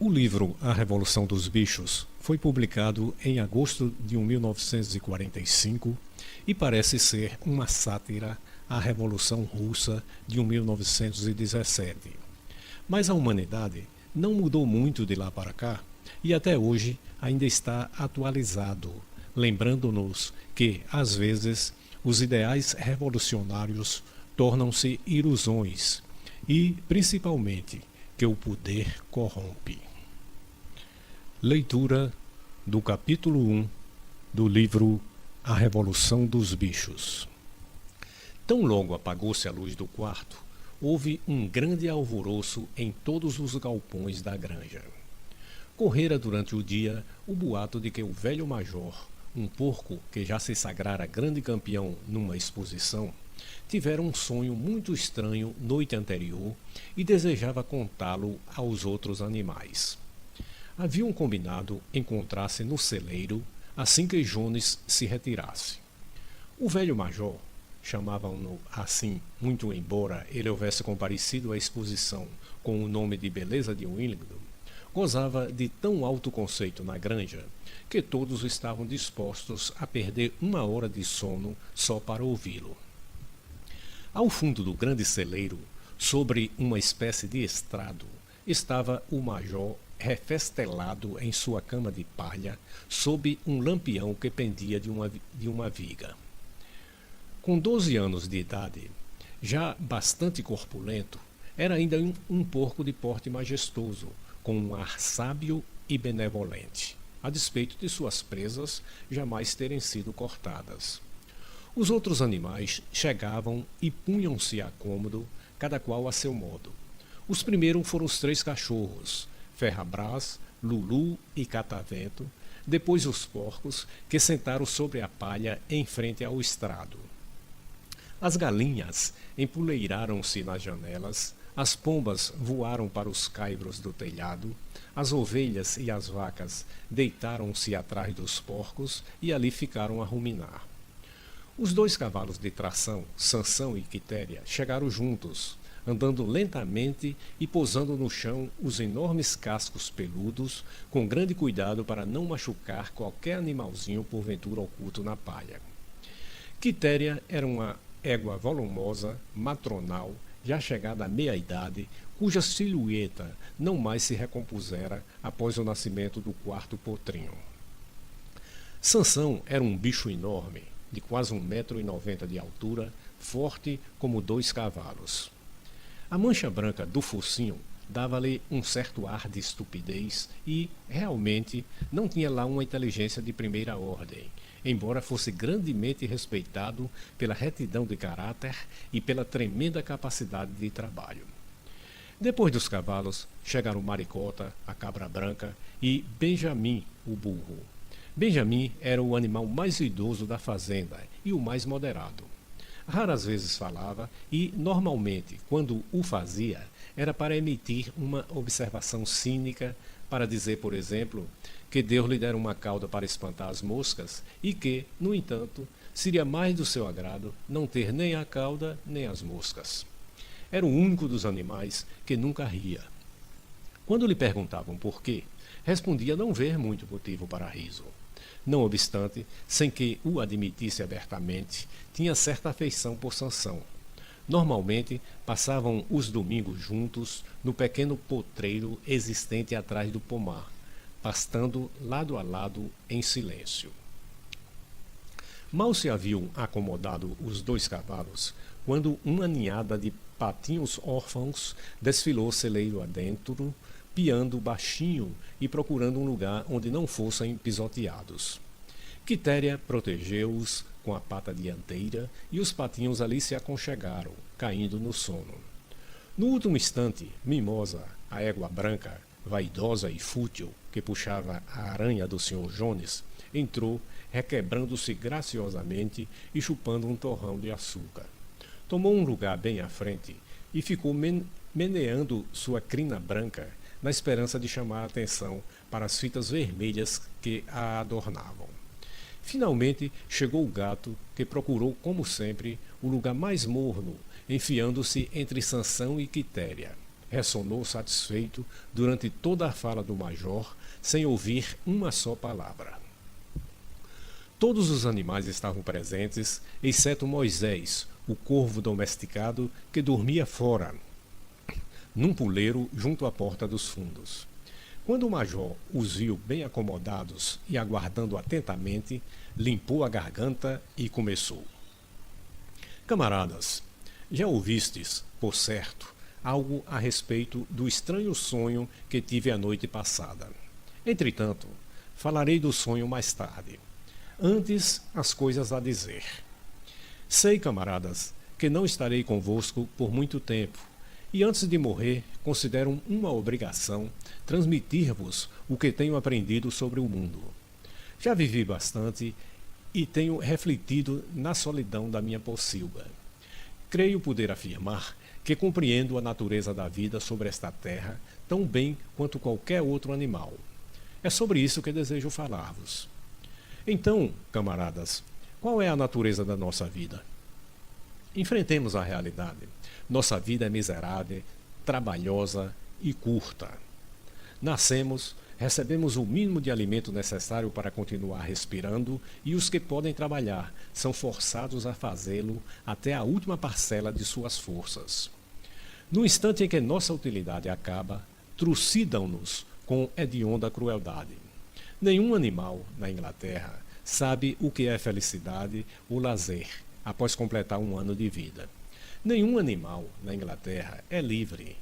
O livro A Revolução dos Bichos foi publicado em agosto de 1945 e parece ser uma sátira à Revolução Russa de 1917. Mas a humanidade não mudou muito de lá para cá e até hoje ainda está atualizado, lembrando-nos que, às vezes, os ideais revolucionários tornam-se ilusões e, principalmente, que o poder corrompe. Leitura do capítulo 1 do livro A Revolução dos Bichos. Tão logo apagou-se a luz do quarto, houve um grande alvoroço em todos os galpões da granja. Correra durante o dia o boato de que o velho major, um porco que já se sagrara grande campeão numa exposição, tivera um sonho muito estranho noite anterior e desejava contá-lo aos outros animais. Haviam combinado encontrar-se no celeiro assim que Jones se retirasse. O velho major, chamavam-no assim, muito embora ele houvesse comparecido à exposição com o nome de Beleza de Willingdon, gozava de tão alto conceito na granja que todos estavam dispostos a perder uma hora de sono só para ouvi-lo. Ao fundo do grande celeiro, sobre uma espécie de estrado, estava o major refestelado em sua cama de palha, sob um lampião que pendia de uma viga. Com 12 anos de idade, já bastante corpulento, era ainda um porco de porte majestoso, com um ar sábio e benevolente, a despeito de suas presas jamais terem sido cortadas. Os outros animais chegavam e punham-se a cômodo, cada qual a seu modo. Os primeiros foram os 3 cachorros, Ferrabras, Lulu e Catavento, depois os porcos, que sentaram sobre a palha em frente ao estrado. As galinhas empoleiraram-se nas janelas, as pombas voaram para os caibros do telhado, as ovelhas e as vacas deitaram-se atrás dos porcos e ali ficaram a ruminar. Os 2 cavalos de tração, Sansão e Quitéria, chegaram juntos, andando lentamente e pousando no chão os enormes cascos peludos, com grande cuidado para não machucar qualquer animalzinho porventura oculto na palha. Quitéria era uma égua volumosa, matronal, já chegada à meia-idade, cuja silhueta não mais se recompusera após o nascimento do 4º potrinho. Sansão era um bicho enorme, de quase 1,90 m de altura, forte como 2 cavalos. A mancha branca do focinho dava-lhe um certo ar de estupidez e, realmente, não tinha lá uma inteligência de primeira ordem, embora fosse grandemente respeitado pela retidão de caráter e pela tremenda capacidade de trabalho. Depois dos cavalos, chegaram Maricota, a cabra branca, e Benjamin, o burro. Benjamin era o animal mais idoso da fazenda e o mais moderado. Raras vezes falava e, normalmente, quando o fazia, era para emitir uma observação cínica, para dizer, por exemplo, que Deus lhe dera uma cauda para espantar as moscas e que, no entanto, seria mais do seu agrado não ter nem a cauda nem as moscas. Era o único dos animais que nunca ria. Quando lhe perguntavam por quê, respondia não ver muito motivo para riso. Não obstante, sem que o admitisse abertamente, tinha certa afeição por Sansão. Normalmente, passavam os domingos juntos no pequeno potreiro existente atrás do pomar, pastando lado a lado em silêncio. Mal se haviam acomodado os 2 cavalos, quando uma ninhada de patinhos órfãos desfilou celeiro adentro, piando baixinho e procurando um lugar onde não fossem pisoteados. Quitéria protegeu-os com a pata dianteira e os patinhos ali se aconchegaram, caindo no sono. No último instante, Mimosa, a égua branca, vaidosa e fútil, que puxava a aranha do Sr. Jones, entrou, requebrando-se graciosamente e chupando um torrão de açúcar. Tomou um lugar bem à frente e ficou meneando sua crina branca, na esperança de chamar a atenção para as fitas vermelhas que a adornavam. Finalmente chegou o gato, que procurou, como sempre, o lugar mais morno, enfiando-se entre Sansão e Quitéria. ressonou satisfeito durante toda a fala do major, sem ouvir uma só palavra. Todos os animais estavam presentes, exceto Moisés, o corvo domesticado que dormia fora, num puleiro junto à porta dos fundos. Quando o major os viu bem acomodados e aguardando atentamente, limpou a garganta e começou. Camaradas, já ouvistes, por certo, algo a respeito do estranho sonho que tive a noite passada. Entretanto, falarei do sonho mais tarde. Antes, as coisas a dizer. Sei, camaradas, que não estarei convosco por muito tempo, e antes de morrer, considero uma obrigação transmitir-vos o que tenho aprendido sobre o mundo. Já vivi bastante e tenho refletido na solidão da minha pocilga. Creio poder afirmar que compreendo a natureza da vida sobre esta terra tão bem quanto qualquer outro animal. É sobre isso que desejo falar-vos. Então, camaradas, qual é a natureza da nossa vida? Enfrentemos a realidade. Nossa vida é miserável, trabalhosa e curta. Nascemos, recebemos o mínimo de alimento necessário para continuar respirando e os que podem trabalhar são forçados a fazê-lo até a última parcela de suas forças. No instante em que nossa utilidade acaba, trucidam-nos com hedionda crueldade. Nenhum animal, na Inglaterra, sabe o que é felicidade ou lazer após completar um ano de vida. Nenhum animal, na Inglaterra, é livre.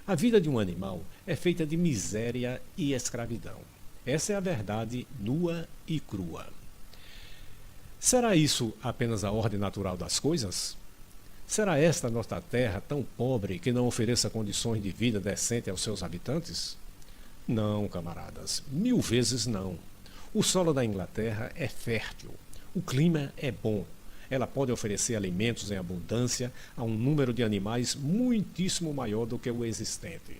A vida de um animal é feita de miséria e escravidão. Essa é a verdade nua e crua. Será isso apenas a ordem natural das coisas? Será esta nossa terra tão pobre que não ofereça condições de vida decente aos seus habitantes? Não, camaradas, 1000 vezes não. O solo da Inglaterra é fértil, o clima é bom. Ela pode oferecer alimentos em abundância a um número de animais muitíssimo maior do que o existente.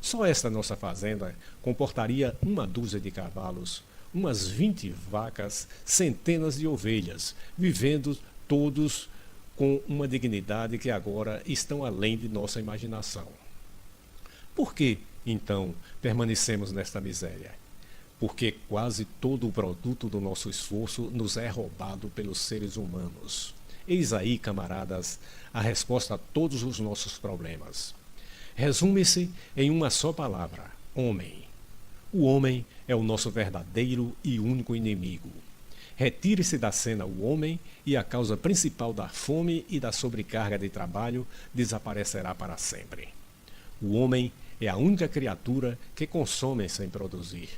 Só esta nossa fazenda comportaria uma dúzia de cavalos, umas 20 vacas, centenas de ovelhas, vivendo todos com uma dignidade que agora estão além de nossa imaginação. Por que, então, permanecemos nesta miséria? Porque quase todo o produto do nosso esforço nos é roubado pelos seres humanos. Eis aí, camaradas, a resposta a todos os nossos problemas. Resume-se em uma só palavra: homem. O homem é o nosso verdadeiro e único inimigo. Retire-se da cena o homem e a causa principal da fome e da sobrecarga de trabalho desaparecerá para sempre. O homem é a única criatura que consome sem produzir.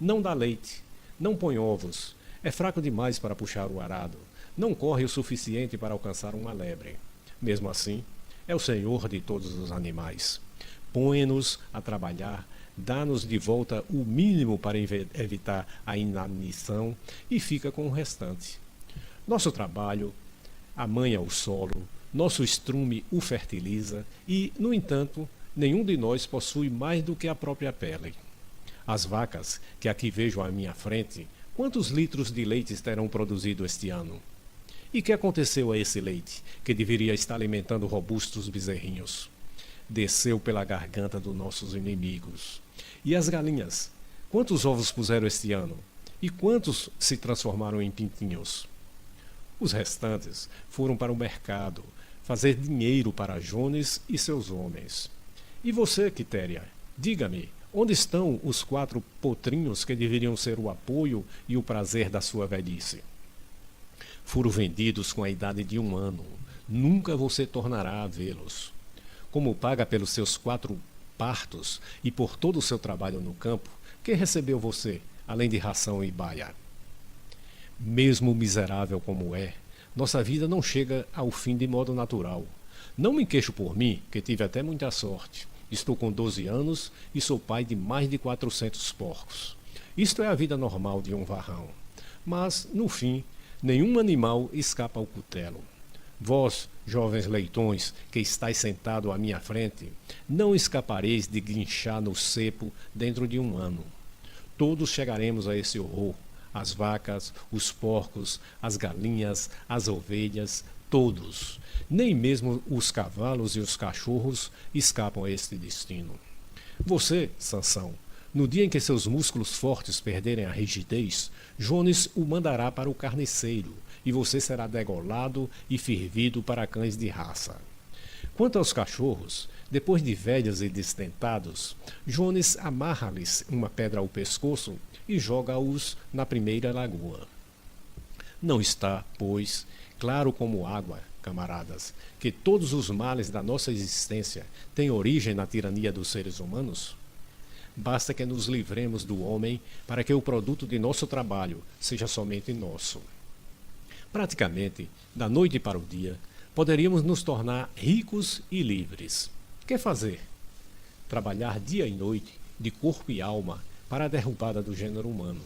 Não dá leite, não põe ovos, é fraco demais para puxar o arado, não corre o suficiente para alcançar uma lebre. Mesmo assim, é o senhor de todos os animais. Põe-nos a trabalhar, dá-nos de volta o mínimo para evitar a inanição e fica com o restante. Nosso trabalho amanha o solo, nosso estrume o fertiliza e, no entanto, nenhum de nós possui mais do que a própria pele. As vacas, que aqui vejo à minha frente, quantos litros de leite terão produzido este ano? E que aconteceu a esse leite, que deveria estar alimentando robustos bezerrinhos? Desceu pela garganta dos nossos inimigos. E as galinhas? Quantos ovos puseram este ano? E quantos se transformaram em pintinhos? Os restantes foram para o mercado, fazer dinheiro para Jones e seus homens. E você, Quitéria, diga-me, onde estão os 4 potrinhos que deveriam ser o apoio e o prazer da sua velhice? Foram vendidos com a idade de 1 ano. Nunca você tornará a vê-los. Como paga pelos seus 4 partos e por todo o seu trabalho no campo, que recebeu você, além de ração e baia? Mesmo miserável como é, nossa vida não chega ao fim de modo natural. Não me queixo por mim, que tive até muita sorte. Estou com 12 anos e sou pai de mais de 400 porcos. Isto é a vida normal de um varrão. Mas, no fim, nenhum animal escapa ao cutelo. Vós, jovens leitões, que estáis sentado à minha frente, não escapareis de guinchar no cepo dentro de 1 ano. Todos chegaremos a esse horror. As vacas, os porcos, as galinhas, as ovelhas, Todos, nem mesmo os cavalos e os cachorros escapam a este destino. Você, Sansão, no dia em que seus músculos fortes perderem a rigidez, Jones o mandará para o carniceiro, e você será degolado e fervido para cães de raça. Quanto aos cachorros, depois de velhos e destentados, Jones amarra-lhes uma pedra ao pescoço e joga-os na primeira lagoa. Não está, pois, claro como água, camaradas, que todos os males da nossa existência têm origem na tirania dos seres humanos? Basta que nos livremos do homem para que o produto de nosso trabalho seja somente nosso. Praticamente, da noite para o dia, poderíamos nos tornar ricos e livres. Que fazer? Trabalhar dia e noite, de corpo e alma, para a derrubada do gênero humano.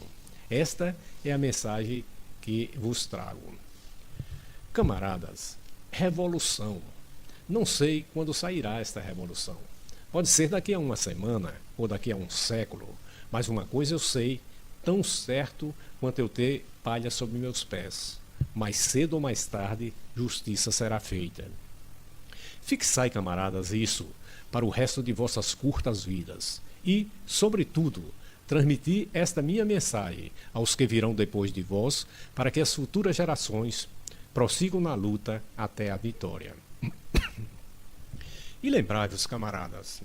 Esta é a mensagem que vos trago. Camaradas, revolução. Não sei quando sairá esta revolução. Pode ser daqui a uma semana ou daqui a um século, mas uma coisa eu sei, tão certo quanto eu ter palha sob meus pés. Mais cedo ou mais tarde, justiça será feita. Fixai, camaradas, isso para o resto de vossas curtas vidas e, sobretudo, transmitir esta minha mensagem aos que virão depois de vós, para que as futuras gerações prossigam na luta até a vitória. E lembrai-vos, camaradas,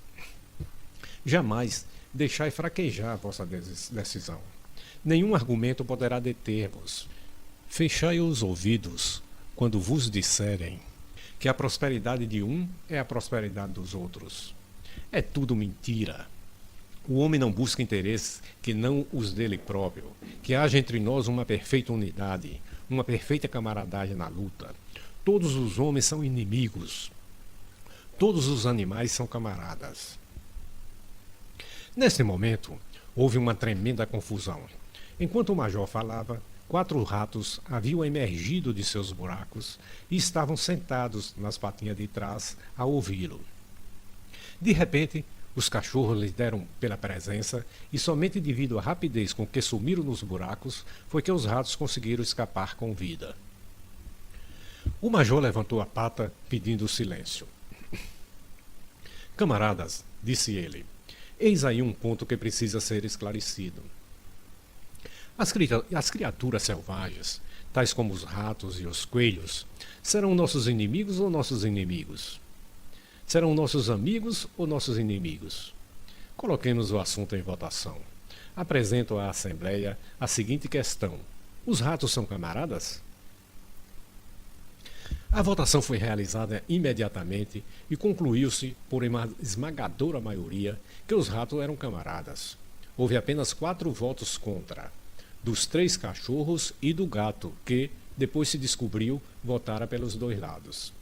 jamais deixai fraquejar a vossa decisão. Nenhum argumento poderá deter-vos. Fechai os ouvidos quando vos disserem que a prosperidade de um é a prosperidade dos outros. É tudo mentira. O homem não busca interesses que não os dele próprio, que haja entre nós uma perfeita unidade, uma perfeita camaradagem na luta. Todos os homens são inimigos. Todos os animais são camaradas. Nesse momento, houve uma tremenda confusão. Enquanto o major falava, 4 ratos haviam emergido de seus buracos e estavam sentados nas patinhas de trás a ouvi-lo. De repente, os cachorros lhes deram pela presença e somente devido à rapidez com que sumiram nos buracos foi que os ratos conseguiram escapar com vida. O major levantou a pata pedindo silêncio. Camaradas, disse ele, eis aí um ponto que precisa ser esclarecido. As criaturas selvagens, tais como os ratos e os coelhos, serão nossos inimigos ou nossos inimigos? Serão nossos amigos ou nossos inimigos? Coloquemos o assunto em votação. Apresento à Assembleia a seguinte questão: os ratos são camaradas? A votação foi realizada imediatamente e concluiu-se, por uma esmagadora maioria, que os ratos eram camaradas. Houve apenas 4 votos contra, dos 3 cachorros e do gato, que, depois se descobriu, votara pelos 2 lados.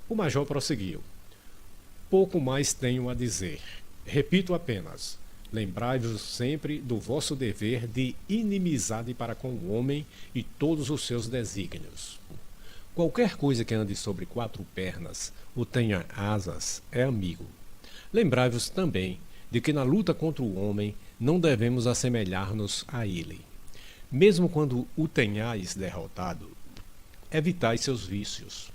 O major prosseguiu. Pouco mais tenho a dizer. Repito apenas, lembrai-vos sempre do vosso dever de inimizade para com o homem e todos os seus desígnios. Qualquer coisa que ande sobre 4 pernas ou tenha asas é amigo. Lembrai-vos também de que na luta contra o homem não devemos assemelhar-nos a ele. Mesmo quando o tenhais derrotado, evitai seus vícios.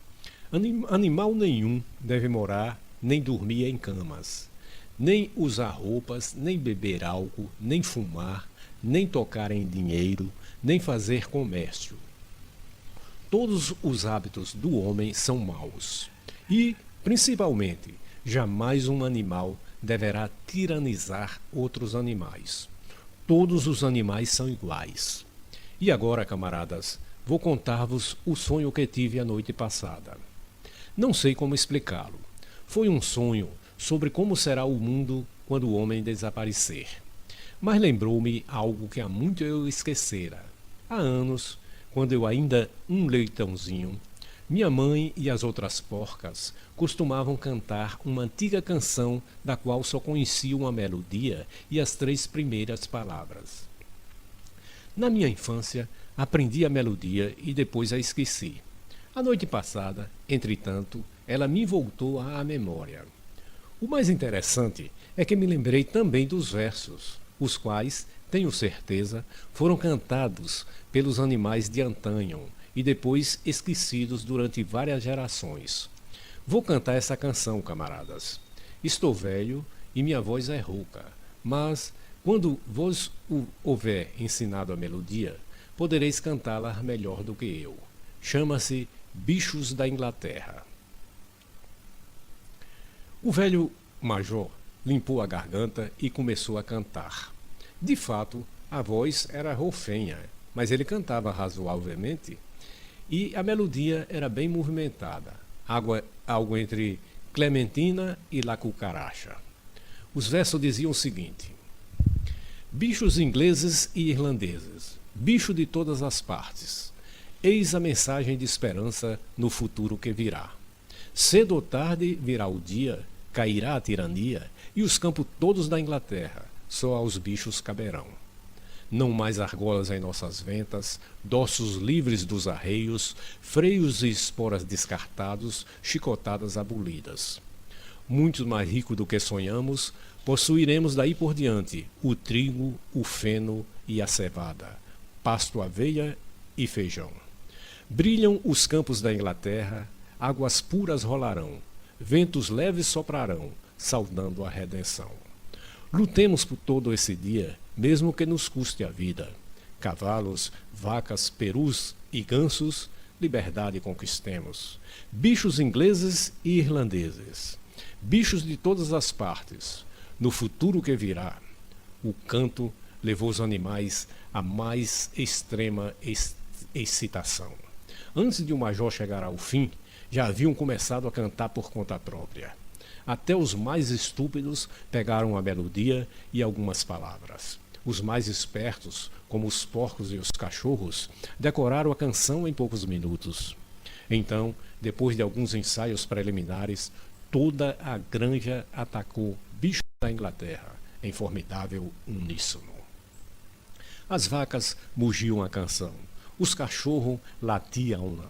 Animal nenhum deve morar nem dormir em camas, nem usar roupas, nem beber álcool, nem fumar, nem tocar em dinheiro, nem fazer comércio. Todos os hábitos do homem são maus. E, principalmente, jamais um animal deverá tiranizar outros animais. Todos os animais são iguais. E agora, camaradas, vou contar-vos o sonho que tive a noite passada. Não sei como explicá-lo. Foi um sonho sobre como será o mundo quando o homem desaparecer. Mas lembrou-me algo que há muito eu esquecera. Há anos, quando eu ainda um leitãozinho, minha mãe e as outras porcas costumavam cantar uma antiga canção da qual só conheciam a melodia e as 3 primeiras palavras. Na minha infância, aprendi a melodia e depois a esqueci. A noite passada, entretanto, ela me voltou à memória. O mais interessante é que me lembrei também dos versos, os quais, tenho certeza, foram cantados pelos animais de antanho e depois esquecidos durante várias gerações. Vou cantar essa canção, camaradas. Estou velho e minha voz é rouca, mas quando vos houver ensinado a melodia, podereis cantá-la melhor do que eu. Chama-se Bichos da Inglaterra. O velho major limpou a garganta e começou a cantar. De fato, a voz era rouquenha, mas ele cantava razoavelmente e a melodia era bem movimentada, algo entre Clementina e La Cucaracha. Os versos diziam o seguinte: bichos ingleses e irlandeses, bicho de todas as partes, eis a mensagem de esperança no futuro que virá. Cedo ou tarde virá o dia, cairá a tirania, e os campos todos da Inglaterra só aos bichos caberão. Não mais argolas em nossas ventas, dorsos livres dos arreios, freios e esporas descartados, chicotadas abolidas. Muito mais rico do que sonhamos, possuiremos daí por diante o trigo, o feno e a cevada, pasto, aveia e feijão. Brilham os campos da Inglaterra, águas puras rolarão, ventos leves soprarão, saudando a redenção. Lutemos por todo esse dia, mesmo que nos custe a vida. Cavalos, vacas, perus e gansos, liberdade conquistemos. Bichos ingleses e irlandeses, bichos de todas as partes, no futuro que virá. O canto levou os animais à mais extrema excitação. Antes de o major chegar ao fim, já haviam começado a cantar por conta própria. Até os mais estúpidos pegaram a melodia e algumas palavras. Os mais espertos, como os porcos e os cachorros, decoraram a canção em poucos minutos. Então, depois de alguns ensaios preliminares, toda a granja atacou Bichos da Inglaterra, em formidável uníssono. As vacas mugiam a canção, os cachorros latiam-na,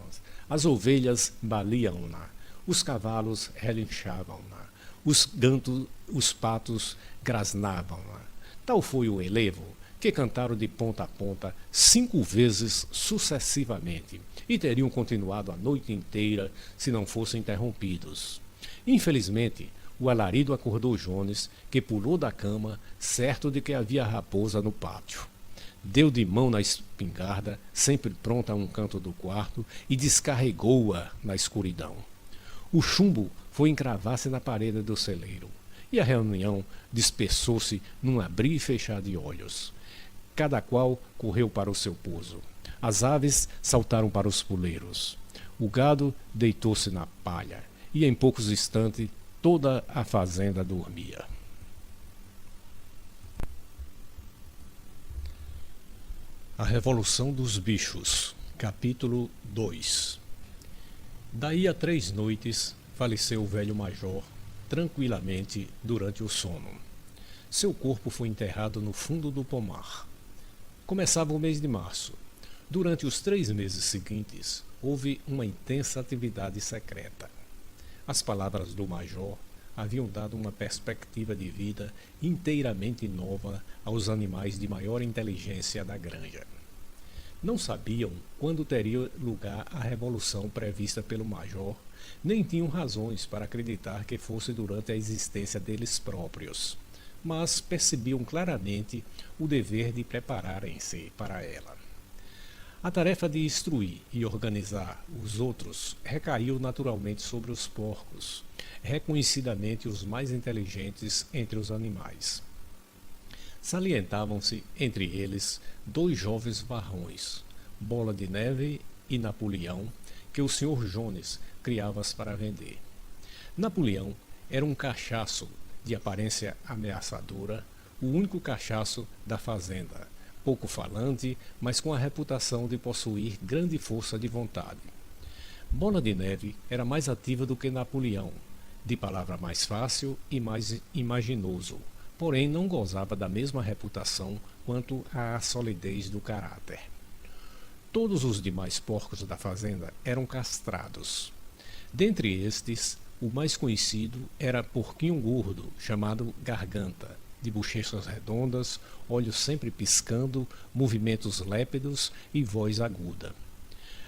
as ovelhas baliam-na, os cavalos relinchavam-na, os patos grasnavam-na. Tal foi o elevo que cantaram de ponta a ponta 5 vezes sucessivamente e teriam continuado a noite inteira se não fossem interrompidos. Infelizmente, o alarido acordou Jones, que pulou da cama, certo de que havia raposa no pátio. Deu de mão na espingarda, sempre pronta a um canto do quarto, e descarregou-a na escuridão. O chumbo foi encravar-se na parede do celeiro, e a reunião dispersou-se num abrir e fechar de olhos. Cada qual correu para o seu pouso. As aves saltaram para os puleiros. O gado deitou-se na palha, e em poucos instantes toda a fazenda dormia. A Revolução dos Bichos, capítulo 2. Daí a 3 noites, faleceu o velho major, tranquilamente, durante o sono. Seu corpo foi enterrado no fundo do pomar. Começava o mês de março. Durante os 3 meses seguintes, houve uma intensa atividade secreta. As palavras do major haviam dado uma perspectiva de vida inteiramente nova aos animais de maior inteligência da granja. Não sabiam quando teria lugar a revolução prevista pelo major, nem tinham razões para acreditar que fosse durante a existência deles próprios, mas percebiam claramente o dever de prepararem-se para ela. A tarefa de instruir e organizar os outros recaiu naturalmente sobre os porcos, reconhecidamente os mais inteligentes entre os animais. Salientavam-se entre eles 2 jovens varrões, Bola de Neve e Napoleão, que o Sr. Jones criava para vender. Napoleão era um cachaço de aparência ameaçadora, o único cachaço da fazenda, pouco falante, mas com a reputação de possuir grande força de vontade. Bola de Neve era mais ativa do que Napoleão, de palavra mais fácil e mais imaginoso, porém não gozava da mesma reputação quanto à solidez do caráter. Todos os demais porcos da fazenda eram castrados. Dentre estes, o mais conhecido era porquinho gordo, chamado Garganta, de bochechas redondas, olhos sempre piscando, movimentos lépidos e voz aguda.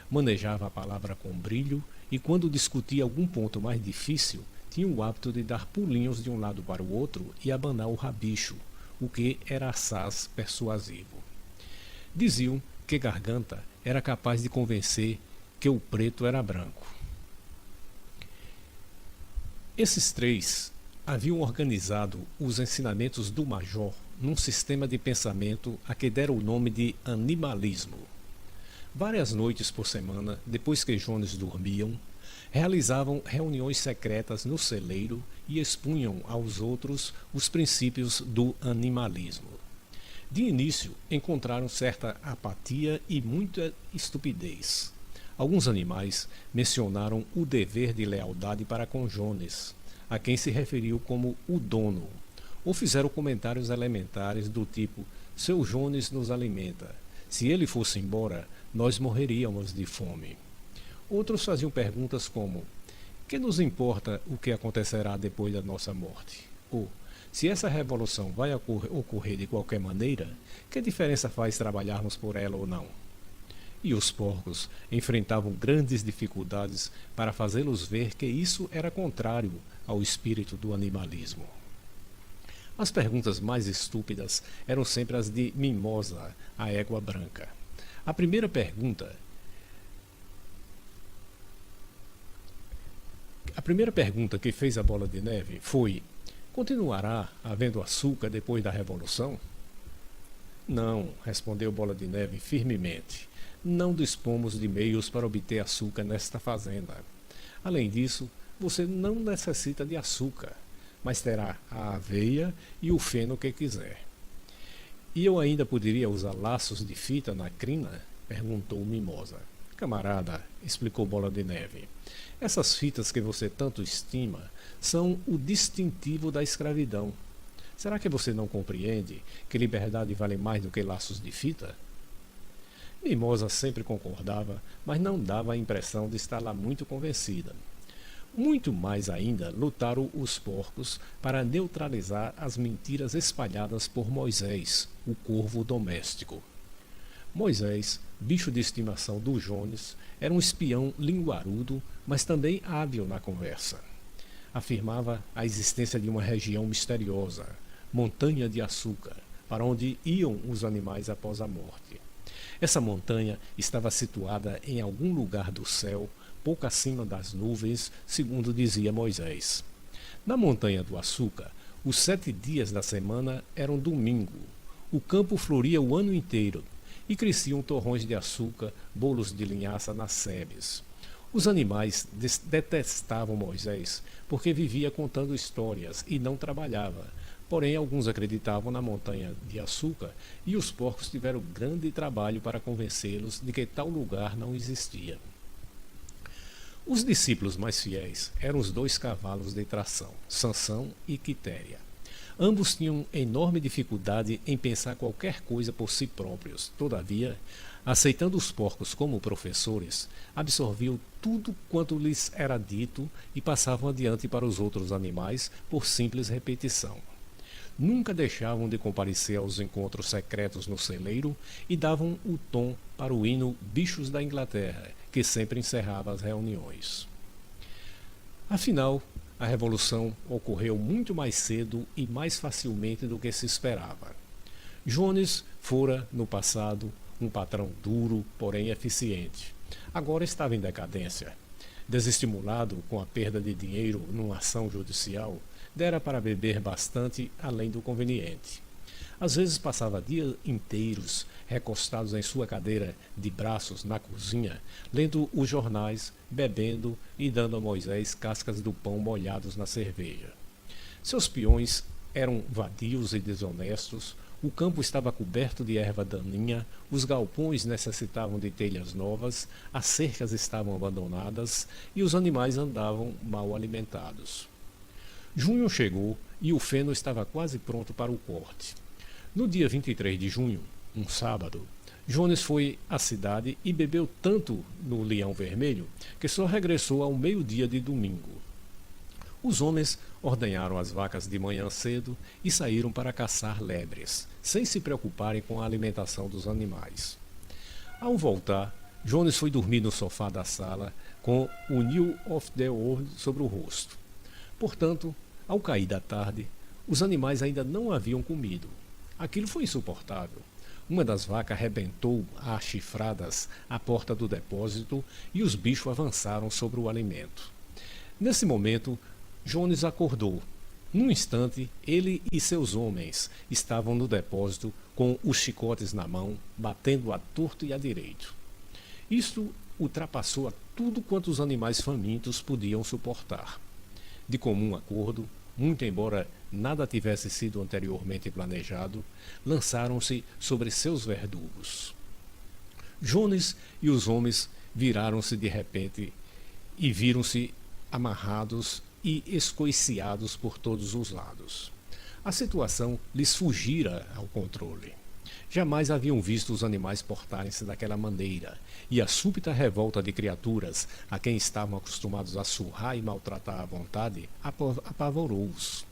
Manejava a palavra com brilho e, quando discutia algum ponto mais difícil, tinha o hábito de dar pulinhos de um lado para o outro e abanar o rabicho, o que era assaz persuasivo. Diziam que Garganta era capaz de convencer que o preto era branco. Esses três haviam organizado os ensinamentos do Major num sistema de pensamento a que deram o nome de animalismo. Várias noites por semana, depois que Jones dormiam, realizavam reuniões secretas no celeiro e expunham aos outros os princípios do animalismo. De início, encontraram certa apatia e muita estupidez. Alguns animais mencionaram o dever de lealdade para com Jones, a quem se referiu como o dono, ou fizeram comentários elementares do tipo: seu Jones nos alimenta. Se ele fosse embora, nós morreríamos de fome. Outros faziam perguntas como: que nos importa o que acontecerá depois da nossa morte? Ou, se essa revolução vai ocorrer de qualquer maneira, que diferença faz trabalharmos por ela ou não? E os porcos enfrentavam grandes dificuldades para fazê-los ver que isso era contrário ao espírito do animalismo. As perguntas mais estúpidas eram sempre as de Mimosa, a égua branca. A primeira pergunta que fez a Bola de Neve foi: continuará havendo açúcar depois da Revolução? Não, respondeu Bola de Neve firmemente. Não dispomos de meios para obter açúcar nesta fazenda. Além disso, você não necessita de açúcar, mas terá a aveia e o feno que quiser. E eu ainda poderia usar laços de fita na crina? Perguntou Mimosa. Camarada, explicou Bola de Neve, essas fitas que você tanto estima são o distintivo da escravidão. Será que você não compreende que liberdade vale mais do que laços de fita? Mimosa sempre concordava, mas não dava a impressão de estar lá muito convencida. Muito mais ainda lutaram os porcos para neutralizar as mentiras espalhadas por Moisés, o corvo doméstico. Moisés, bicho de estimação do Jones, era um espião linguarudo, mas também hábil na conversa. Afirmava a existência de uma região misteriosa, montanha de açúcar, para onde iam os animais após a morte. Essa montanha estava situada em algum lugar do céu, pouco acima das nuvens, segundo dizia Moisés. Na Montanha do Açúcar, os 7 dias da semana eram domingo. O campo floria o ano inteiro e cresciam torrões de açúcar, bolos de linhaça nas sebes. Os animais detestavam Moisés porque vivia contando histórias e não trabalhava. Porém, alguns acreditavam na montanha de açúcar e os porcos tiveram grande trabalho para convencê-los de que tal lugar não existia. Os discípulos mais fiéis eram os 2 cavalos de tração, Sansão e Quitéria. Ambos tinham enorme dificuldade em pensar qualquer coisa por si próprios. Todavia, aceitando os porcos como professores, absorviam tudo quanto lhes era dito e passavam adiante para os outros animais por simples repetição. Nunca deixavam de comparecer aos encontros secretos no celeiro e davam o tom para o hino Bichos da Inglaterra, que sempre encerrava as reuniões. Afinal, a Revolução ocorreu muito mais cedo e mais facilmente do que se esperava. Jones fora, no passado, um patrão duro, porém eficiente. Agora estava em decadência. Desestimulado com a perda de dinheiro numa ação judicial, dera para beber bastante além do conveniente. Às vezes passava dias inteiros recostados em sua cadeira de braços na cozinha, lendo os jornais, bebendo e dando a Moisés cascas do pão molhados na cerveja. Seus peões eram vadios e desonestos, o campo estava coberto de erva daninha, os galpões necessitavam de telhas novas, as cercas estavam abandonadas e os animais andavam mal alimentados. Junho chegou e o feno estava quase pronto para o corte. No dia 23 de junho, um sábado, Jones foi à cidade e bebeu tanto no Leão Vermelho que só regressou ao meio-dia de domingo. Os homens ordenharam as vacas de manhã cedo e saíram para caçar lebres, sem se preocuparem com a alimentação dos animais. Ao voltar, Jones foi dormir no sofá da sala com o New of the World sobre o rosto. Portanto, ao cair da tarde, os animais ainda não haviam comido. Aquilo foi insuportável. Uma das vacas arrebentou a chifradas à porta do depósito e os bichos avançaram sobre o alimento. Nesse momento, Jones acordou. Num instante, ele e seus homens estavam no depósito com os chicotes na mão, batendo à torto e à direito. Isto ultrapassou a tudo quanto os animais famintos podiam suportar. De comum acordo, muito embora nada tivesse sido anteriormente planejado, lançaram-se sobre seus verdugos. Jones e os homens viraram-se de repente e viram-se amarrados e escoiciados por todos os lados. A situação lhes fugira ao controle. Jamais haviam visto os animais portarem-se daquela maneira, e a súbita revolta de criaturas a quem estavam acostumados a surrar e maltratar à vontade apavorou-os.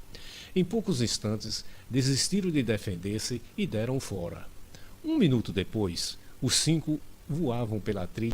Em poucos instantes, desistiram de defender-se e deram fora. Um minuto depois, os 5 voavam pela trilha